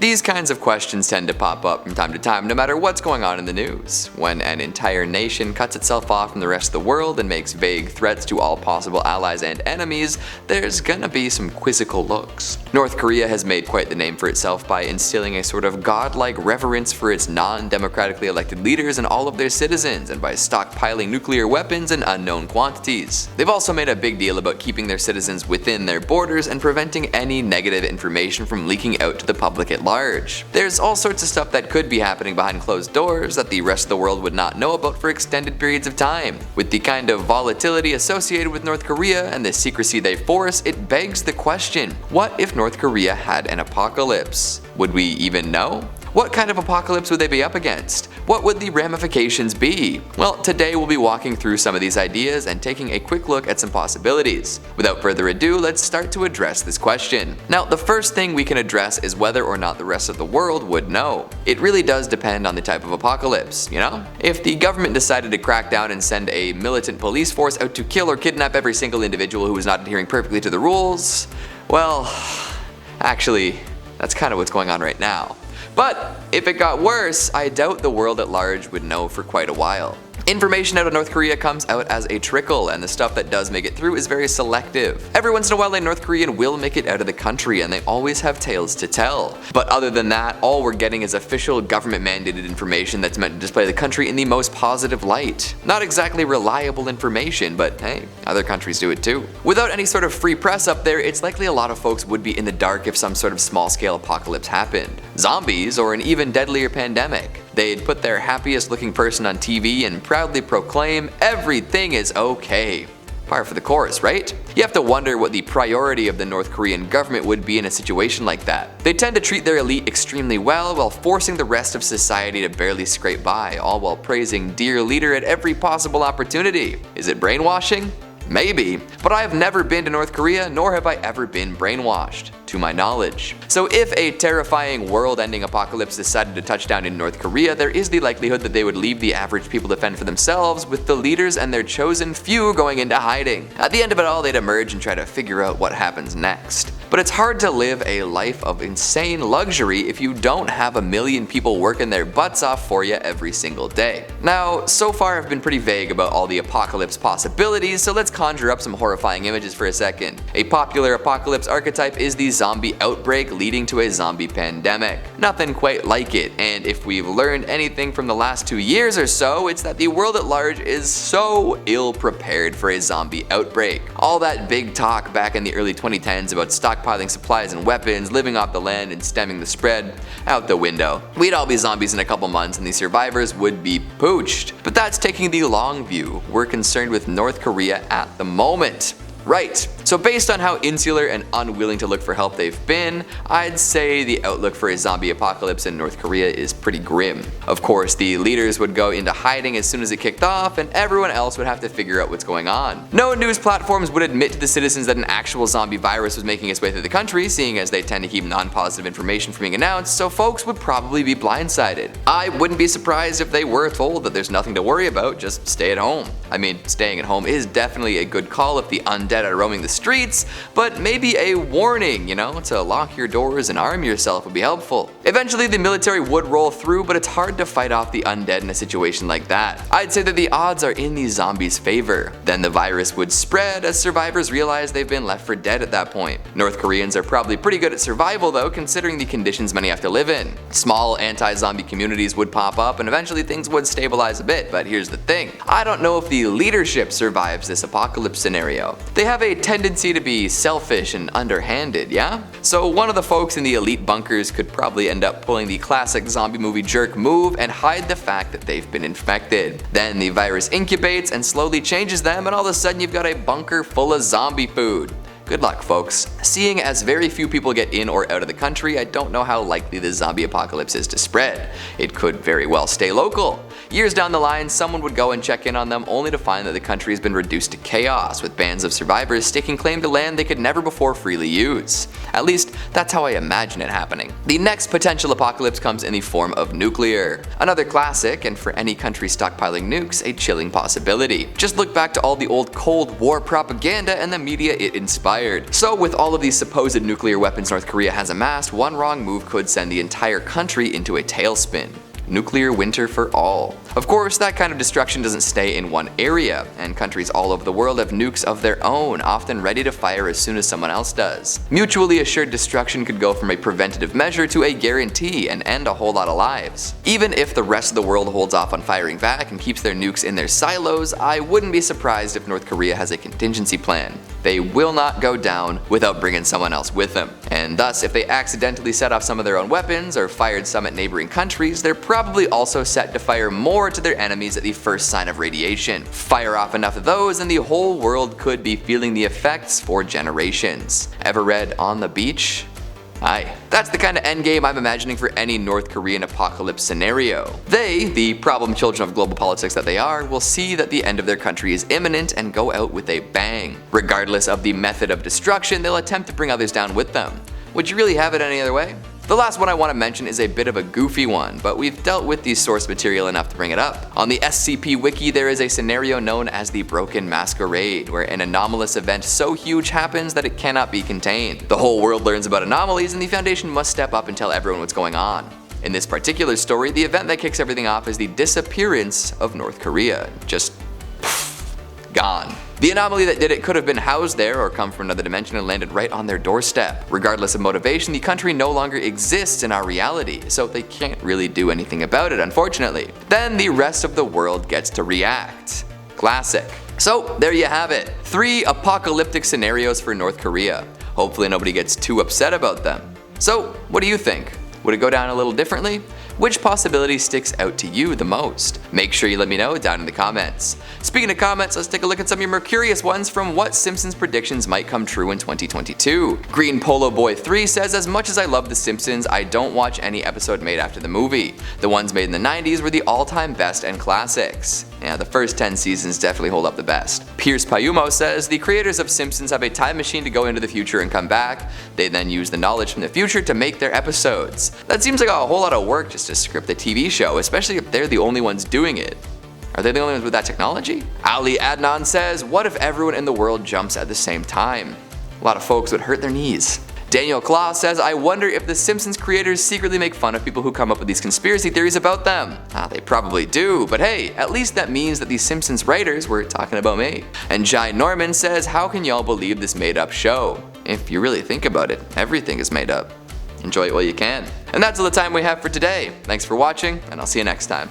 These kinds of questions tend to pop up from time to time no matter what's going on in the news. When an entire nation cuts itself off from the rest of the world and makes vague threats to all possible allies and enemies, there's gonna be some quizzical looks. North Korea has made quite the name for itself by instilling a sort of godlike reverence for its non-democratically elected leaders and all of their citizens, and by stockpiling nuclear weapons in unknown quantities. They've also made a big deal about keeping their citizens within their borders and preventing any negative information from leaking out to the public at large. There's all sorts of stuff that could be happening behind closed doors that the rest of the world would not know about for extended periods of time. With the kind of volatility associated with North Korea and the secrecy they force, it begs the question, what if North Korea had an apocalypse? Would we even know? What kind of apocalypse would they be up against? What would the ramifications be? Well, today we'll be walking through some of these ideas and taking a quick look at some possibilities. Without further ado, let's start to address this question. Now, the first thing we can address is whether or not the rest of the world would know. It really does depend on the type of apocalypse, you know? If the government decided to crack down and send a militant police force out to kill or kidnap every single individual who is not adhering perfectly to the rules, well, actually, that's kind of what's going on right now. But if it got worse, I doubt the world at large would know for quite a while. Information out of North Korea comes out as a trickle, and the stuff that does make it through is very selective. Every once in a while a North Korean will make it out of the country, and they always have tales to tell. But other than that, all we're getting is official government mandated information that's meant to display the country in the most positive light. Not exactly reliable information, but hey, other countries do it too. Without any sort of free press up there, it's likely a lot of folks would be in the dark if some sort of small scale apocalypse happened. Zombies, or an even deadlier pandemic. They'd put their happiest looking person on TV and proudly proclaim everything is okay. Par for the course, right? You have to wonder what the priority of the North Korean government would be in a situation like that. They tend to treat their elite extremely well while forcing the rest of society to barely scrape by, all while praising dear leader at every possible opportunity. Is it brainwashing? Maybe, but I have never been to North Korea, nor have I ever been brainwashed, to my knowledge. So if a terrifying world-ending apocalypse decided to touch down in North Korea, there is the likelihood that they would leave the average people to fend for themselves, with the leaders and their chosen few going into hiding. At the end of it all, they'd emerge and try to figure out what happens next. But it's hard to live a life of insane luxury if you don't have a million people working their butts off for you every single day. Now, so far I've been pretty vague about all the apocalypse possibilities, so let's conjure up some horrifying images for a second. A popular apocalypse archetype is the zombie outbreak leading to a zombie pandemic. Nothing quite like it, and if we've learned anything from the last 2 years or so, it's that the world at large is so ill prepared for a zombie outbreak. All that big talk back in the early 2010s about stockpiling supplies and weapons, living off the land and stemming the spread, out the window. We'd all be zombies in a couple months and the survivors would be pooched. But that's taking the long view. We're concerned with North Korea at the moment. Right, so based on how insular and unwilling to look for help they've been, I'd say the outlook for a zombie apocalypse in North Korea is pretty grim. Of course, the leaders would go into hiding as soon as it kicked off, and everyone else would have to figure out what's going on. No news platforms would admit to the citizens that an actual zombie virus was making its way through the country, seeing as they tend to keep non-positive information from being announced, so folks would probably be blindsided. I wouldn't be surprised if they were told that there's nothing to worry about, just stay at home. I mean, staying at home is definitely a good call if the undead are roaming the streets, but maybe a warning, to lock your doors and arm yourself would be helpful. Eventually the military would roll through, but it's hard to fight off the undead in a situation like that. I'd say that the odds are in the zombies' favor. Then the virus would spread as survivors realize they've been left for dead at that point. North Koreans are probably pretty good at survival though, considering the conditions many have to live in. Small anti-zombie communities would pop up and eventually things would stabilize a bit, but here's the thing. I don't know if the leadership survives this apocalypse scenario. They have a tendency to be selfish and underhanded, yeah? So one of the folks in the elite bunkers could probably end up pulling the classic zombie movie jerk move and hide the fact that they've been infected. Then the virus incubates and slowly changes them, and all of a sudden you've got a bunker full of zombie food. Good luck, folks. Seeing as very few people get in or out of the country, I don't know how likely the zombie apocalypse is to spread. It could very well stay local. Years down the line, someone would go and check in on them only to find that the country has been reduced to chaos, with bands of survivors staking claim to land they could never before freely use. At least, that's how I imagine it happening. The next potential apocalypse comes in the form of nuclear. Another classic, and for any country stockpiling nukes, a chilling possibility. Just look back to all the old Cold War propaganda and the media it inspired. fired. So with all of these supposed nuclear weapons North Korea has amassed, one wrong move could send the entire country into a tailspin. Nuclear winter for all. Of course, that kind of destruction doesn't stay in one area, and countries all over the world have nukes of their own, often ready to fire as soon as someone else does. Mutually assured destruction could go from a preventative measure to a guarantee and end a whole lot of lives. Even if the rest of the world holds off on firing back and keeps their nukes in their silos, I wouldn't be surprised if North Korea has a contingency plan. They will not go down without bringing someone else with them. And thus, if they accidentally set off some of their own weapons or fired some at neighboring countries, they're probably also set to fire more to their enemies at the first sign of radiation. Fire off enough of those and the whole world could be feeling the effects for generations. Ever read On the Beach? Aye. That's the kind of endgame I'm imagining for any North Korean apocalypse scenario. They, the problem children of global politics that they are, will see that the end of their country is imminent and go out with a bang. Regardless of the method of destruction, they'll attempt to bring others down with them. Would you really have it any other way? The last one I want to mention is a bit of a goofy one, but we've dealt with the source material enough to bring it up. On the SCP Wiki, there is a scenario known as the Broken Masquerade, where an anomalous event so huge happens that it cannot be contained. The whole world learns about anomalies, and the Foundation must step up and tell everyone what's going on. In this particular story, the event that kicks everything off is the disappearance of North Korea. Just gone. The anomaly that did it could have been housed there or come from another dimension and landed right on their doorstep. Regardless of motivation, the country no longer exists in our reality, so they can't really do anything about it, unfortunately. Then the rest of the world gets to react. Classic. So there you have it. 3 apocalyptic scenarios for North Korea. Hopefully nobody gets too upset about them. So what do you think? Would it go down a little differently? Which possibility sticks out to you the most? Make sure you let me know down in the comments. Speaking of comments, let's take a look at some of your more curious ones from what Simpsons predictions might come true in 2022. Green Polo Boy 3 says, as much as I love The Simpsons, I don't watch any episode made after the movie. The ones made in the 90s were the all-time best and classics. Yeah, the first 10 seasons definitely hold up the best. Pierce Payumo says, the creators of Simpsons have a time machine to go into the future and come back. They then use the knowledge from the future to make their episodes. That seems like a whole lot of work just to script a TV show, especially if they're the only ones doing it. Are they the only ones with that technology? Ali Adnan says, what if everyone in the world jumps at the same time? A lot of folks would hurt their knees. Daniel Claus says, I wonder if the Simpsons creators secretly make fun of people who come up with these conspiracy theories about them. They probably do, but hey, at least that means that the Simpsons writers were talking about me. And Jai Norman says, how can y'all believe this made up show? If you really think about it, everything is made up. Enjoy it while you can. And that's all the time we have for today. Thanks for watching, and I'll see you next time.